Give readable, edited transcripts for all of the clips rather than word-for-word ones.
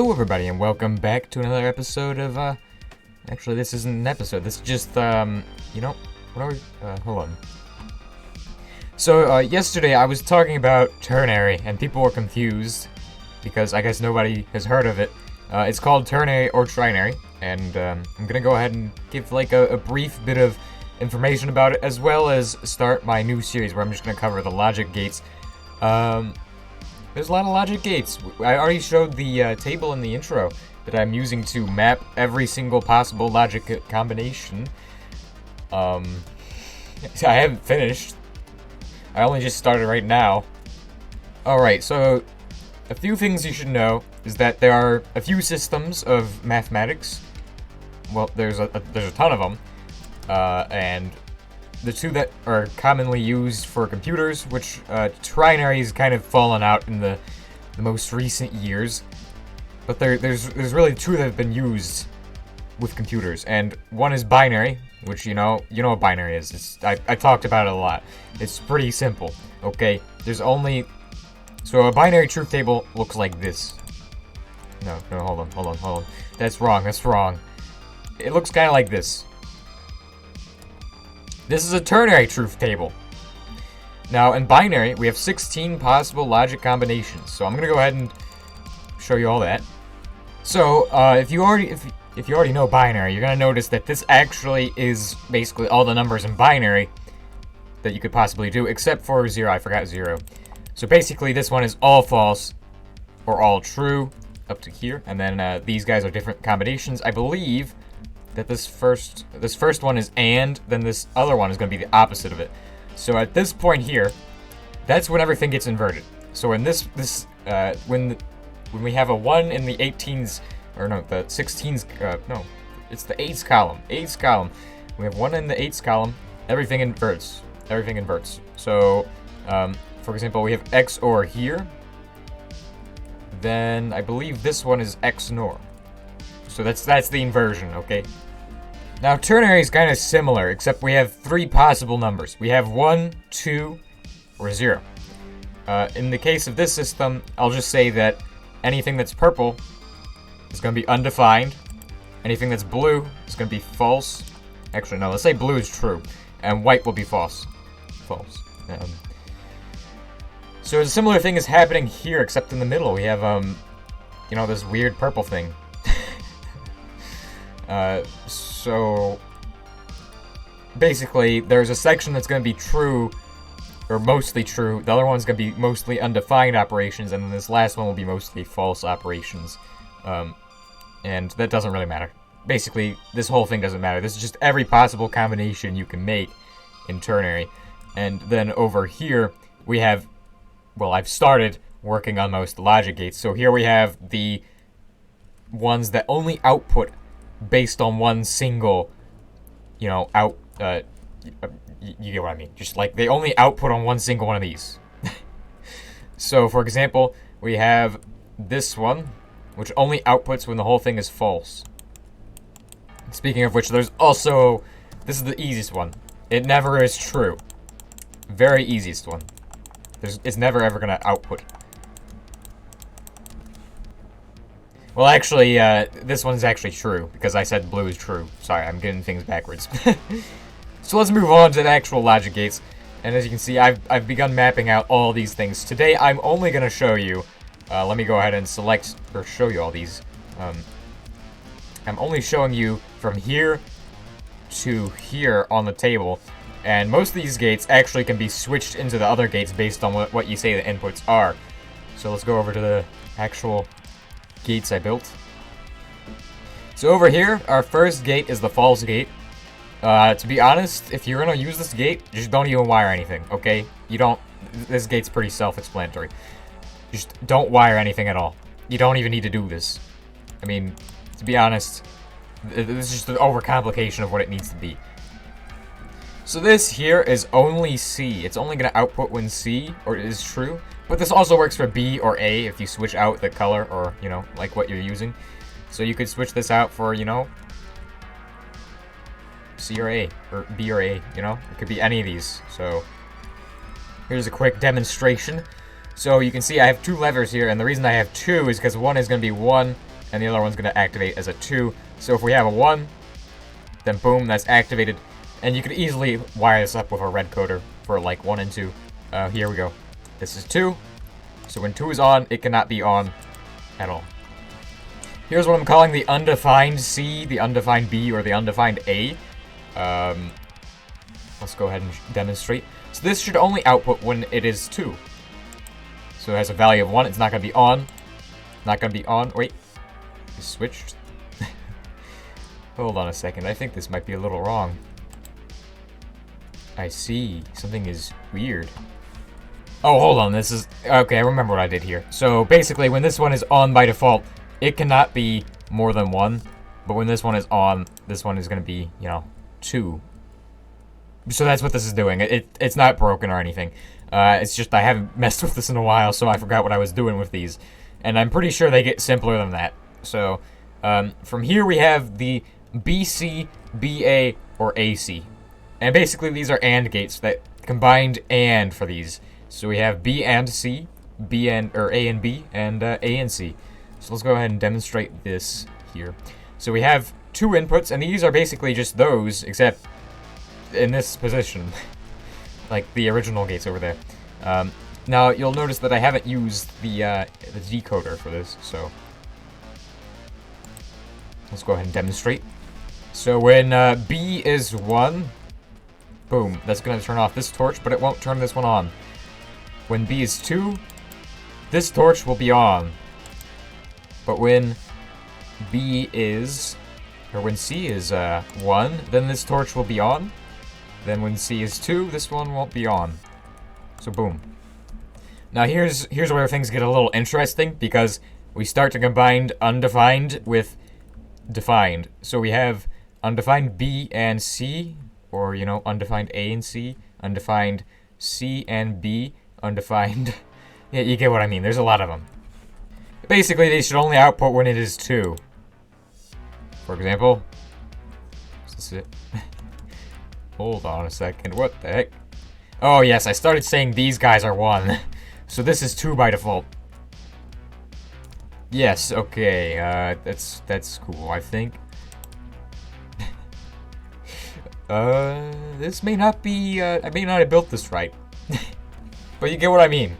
Hello everybody and welcome back to another episode of, actually this isn't an episode, this is just, you know, what are we, hold on. So, yesterday I was talking about Ternary, and people were confused, because I guess nobody has heard of it. It's called Ternary or Trinary, and, I'm gonna go ahead and give, like, a brief bit of information about it, as well as start my new series where I'm just gonna cover the logic gates. There's a lot of logic gates. I already showed the table in the intro that I'm using to map every single possible logic combination. I haven't finished. I only just started right now. Alright, so a few things you should know is that there are a few systems of mathematics. Well, there's a ton of them. And the two that are commonly used for computers, which trinary has kind of fallen out in the most recent years, but there's really two that have been used with computers, and one is binary, which you know what binary is. I talked about it a lot. It's pretty simple. Okay, so a binary truth table looks like this. No, hold on. That's wrong. It looks kind of like this. This is a ternary truth table. Now, in binary, we have 16 possible logic combinations. So I'm gonna go ahead and show you all that. So, if you already know binary, you're gonna notice that this actually is basically all the numbers in binary that you could possibly do, except for 0. I forgot 0. So basically, this one is all false or all true up to here, and then these guys are different combinations. I believe that this first one is and, then this other one is going to be the opposite of it. So at this point here, that's when everything gets inverted. So in when we have a 1 in the 18s, or no, the 16s, no, it's the 8s column. 8s column. We have 1 in the 8s column, everything inverts. So, for example, we have XOR here. Then I believe this one is XNOR. So that's the inversion, okay? Now, ternary is kind of similar, except we have 3 possible numbers. We have 1, 2, or 0. In the case of this system, I'll just say that anything that's purple is going to be undefined. Anything that's blue is going to be false. Actually, no, let's say blue is true. And white will be false. So a similar thing is happening here, except in the middle. We have, you know, this weird purple thing. So basically, there's a section that's going to be true, or mostly true. The other one's going to be mostly undefined operations, and then this last one will be mostly false operations. And that doesn't really matter. Basically, this whole thing doesn't matter. This is just every possible combination you can make in ternary. And then over here, we have, well, I've started working on most logic gates. So here we have the ones that only output based on one single, you know, you get what I mean. Just like they only output on one single one of these. So, for example, we have this one, which only outputs when the whole thing is false. Speaking of which, there's also, this is the easiest one. It never is true. Very easiest one. It's never ever gonna output. Well, actually, this one's actually true, because I said blue is true. Sorry, I'm getting things backwards. So let's move on to the actual logic gates. And as you can see, I've begun mapping out all these things. Today, I'm only going to show you, let me go ahead and select, or show you all these. I'm only showing you from here to here on the table. And most of these gates actually can be switched into the other gates based on what you say the inputs are. So let's go over to the actual gates I built. So over here, our first gate is the false gate. To be honest, if you're gonna use this gate, just don't even wire anything, okay? This gate's pretty self-explanatory. Just don't wire anything at all. You don't even need to do this. I mean, to be honest, this is just an overcomplication of what it needs to be. So this here is only C. It's only gonna output when C is true. But this also works for B or A if you switch out the color or, you know, like what you're using. So you could switch this out for, you know, C or A, or B or A, you know? It could be any of these. So here's a quick demonstration. So you can see I have 2 levers here, and the reason I have 2 is because one is going to be 1, and the other one's going to activate as a 2. So if we have a 1, then boom, that's activated. And you could easily wire this up with a red coder for like 1 and 2. Here we go. This is 2. So when 2 is on, it cannot be on at all. Here's what I'm calling the undefined C, the undefined B, or the undefined A. Let's go ahead and demonstrate. So this should only output when it is 2. So it has a value of 1. It's not going to be on. Not going to be on. Wait. It switched. Hold on a second. I think this might be a little wrong. I see. Something is weird. Oh, hold on. This is... Okay, I remember what I did here. So basically, when this one is on by default, it cannot be more than 1. But when this one is on, this one is going to be, 2. So that's what this is doing. It's not broken or anything. It's just I haven't messed with this in a while, so I forgot what I was doing with these. And I'm pretty sure they get simpler than that. So, from here we have the BC, BA, or AC. And basically these are AND gates that combined AND for these. So we have B and C, B and, or A and B, and A and C. So let's go ahead and demonstrate this here. So we have 2 inputs, and these are basically just those, except in this position. Like the original gates over there. Now, you'll notice that I haven't used the decoder for this, so... Let's go ahead and demonstrate. So when B is 1, boom, that's going to turn off this torch, but it won't turn this one on. When B is 2, this torch will be on. But when B is... Or when C is 1, then this torch will be on. Then when C is 2, this one won't be on. So boom. Now here's where things get a little interesting, because we start to combine undefined with defined. So we have undefined B and C, or undefined A and C, undefined C and B, undefined... Yeah, you get what I mean. There's a lot of them. Basically, they should only output when it is 2. For example... Is this it? Hold on a second. What the heck? Oh, yes, I started saying these guys are 1. So this is 2 by default. Yes, okay, that's cool, I think. This may not be, I may not have built this right. But you get what I mean.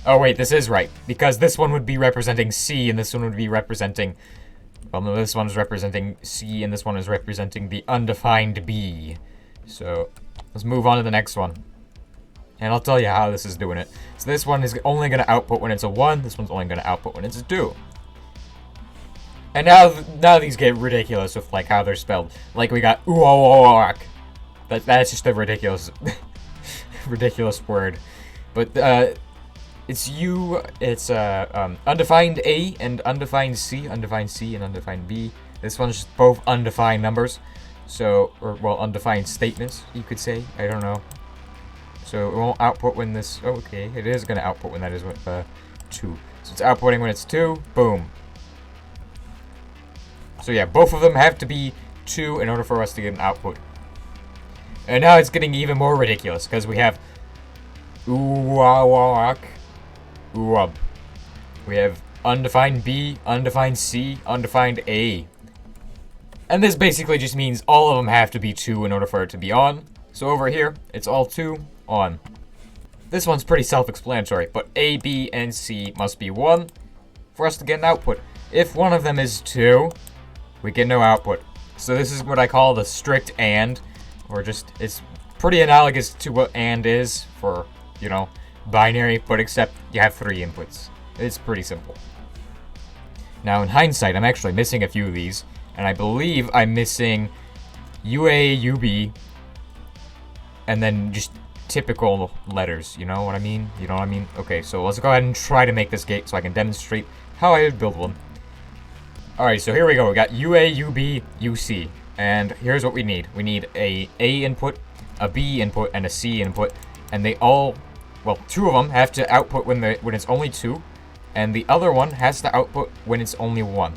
Oh, wait, this is right. Because this one would be representing C, and this one would be representing... Well, no, this one's representing C, and this one is representing the undefined B. So, let's move on to the next one. And I'll tell you how this is doing it. So this one is only going to output when it's a 1. This one's only going to output when it's a 2. And now these get ridiculous with like how they're spelled. Like we got uoak. That's just a ridiculous ridiculous word. But it's undefined A and undefined C, and undefined B. This one's just both undefined numbers. So, well, undefined statements, you could say. I don't know. So it won't output when this... Oh, okay, it is going to output when that is with 2. So it's outputting when it's 2. Boom. So yeah, both of them have to be 2 in order for us to get an output. And now it's getting even more ridiculous, because we have... Uwawak. Uwab. We have undefined B, undefined C, undefined A. And this basically just means all of them have to be 2 in order for it to be on. So over here, it's all 2, on. This one's pretty self-explanatory, but A, B, and C must be 1 for us to get an output. If one of them is 2, we get no output. So this is what I call the strict AND, or just, it's pretty analogous to what AND is for, binary, but except you have 3 inputs. It's pretty simple. Now in hindsight, I'm actually missing a few of these, and I believe I'm missing UA, UB, and then just typical letters, you know what I mean? You know what I mean? Okay, so let's go ahead and try to make this gate so I can demonstrate how I would build one. Alright, so here we go. We got UA, UB, UC. And here's what we need. We need a input, a B input, and a C input. And they all, well, 2 of them have to output when it's only 2. And the other one has to output when it's only 1.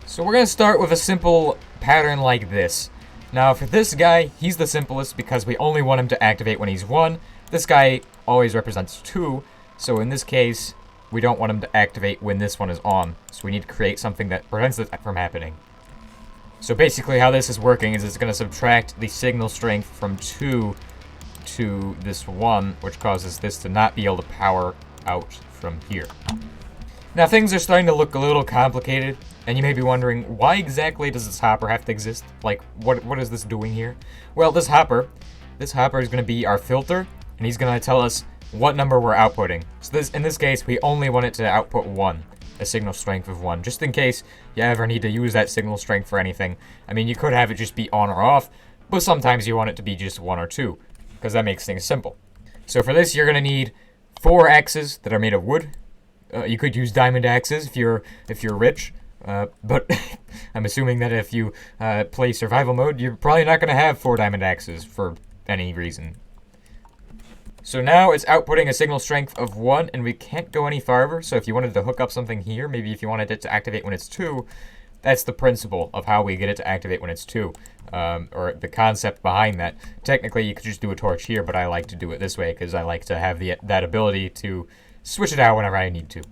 So we're going to start with a simple pattern like this. Now, for this guy, he's the simplest because we only want him to activate when he's 1. This guy always represents 2. So in this case, we don't want them to activate when this one is on. So we need to create something that prevents it from happening. So basically how this is working is it's going to subtract the signal strength from 2 to this 1, which causes this to not be able to power out from here. Now things are starting to look a little complicated, and you may be wondering, why exactly does this hopper have to exist? Like, what is this doing here? Well, this hopper is going to be our filter, and he's going to tell us what number we're outputting. So in this case, we only want it to output 1, a signal strength of 1, just in case you ever need to use that signal strength for anything. I mean, you could have it just be on or off, but sometimes you want it to be just 1 or 2, because that makes things simple. So for this, you're going to need 4 axes that are made of wood. You could use diamond axes if you're rich, but I'm assuming that if you play survival mode, you're probably not going to have 4 diamond axes for any reason. So now it's outputting a signal strength of 1, and we can't go any farther. So if you wanted to hook up something here, maybe if you wanted it to activate when it's 2, that's the principle of how we get it to activate when it's 2, or the concept behind that. Technically, you could just do a torch here, but I like to do it this way because I like to have that ability to switch it out whenever I need to.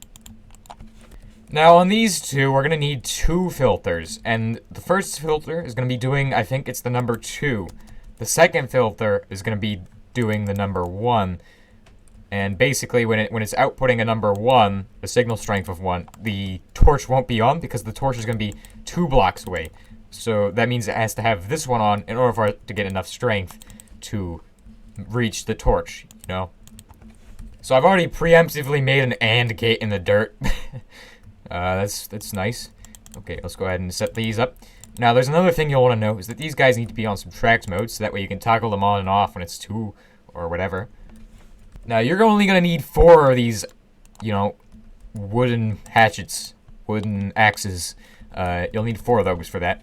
Now on these two, we're going to need 2 filters, and the first filter is going to be doing, I think it's the number 2. The second filter is going to be doing the number 1, and basically when it's outputting a number 1, the signal strength of 1, the torch won't be on because the torch is going to be 2 blocks away. So that means it has to have this one on in order for it to get enough strength to reach the torch, you know? So I've already preemptively made an AND gate in the dirt. That's nice. Okay, let's go ahead and set these up. Now, there's another thing you'll want to know, is that these guys need to be on subtract mode, so that way you can toggle them on and off when it's 2 or whatever. Now, you're only going to need 4 of these, you know, wooden hatchets, wooden axes. You'll need 4 of those for that.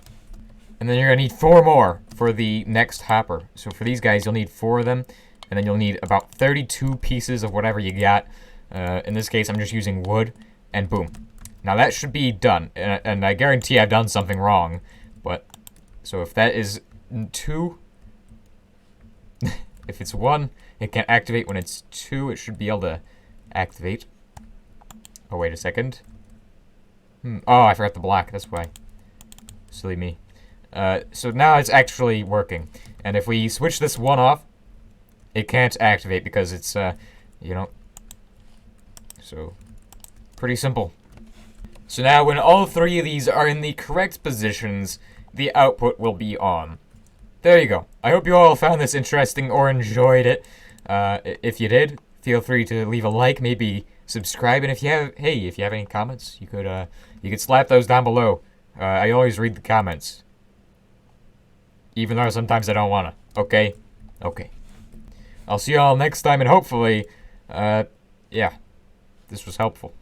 And then you're going to need 4 more for the next hopper. So for these guys, you'll need 4 of them. And then you'll need about 32 pieces of whatever you got. In this case, I'm just using wood, and boom. Now that should be done, and I guarantee I've done something wrong, but, so if that is 2, if it's 1, it can't activate. When it's 2, it should be able to activate. Oh, wait a second. Oh, I forgot the block, that's why. Silly me. So now it's actually working, and if we switch this 1 off, it can't activate because it's, you know, so, pretty simple. So now when all 3 of these are in the correct positions, the output will be on. There you go. I hope you all found this interesting or enjoyed it. If you did, feel free to leave a like, maybe subscribe, and if you have any comments, you could slap those down below. I always read the comments. Even though sometimes I don't wanna. Okay? Okay. I'll see you all next time, and hopefully, yeah, this was helpful.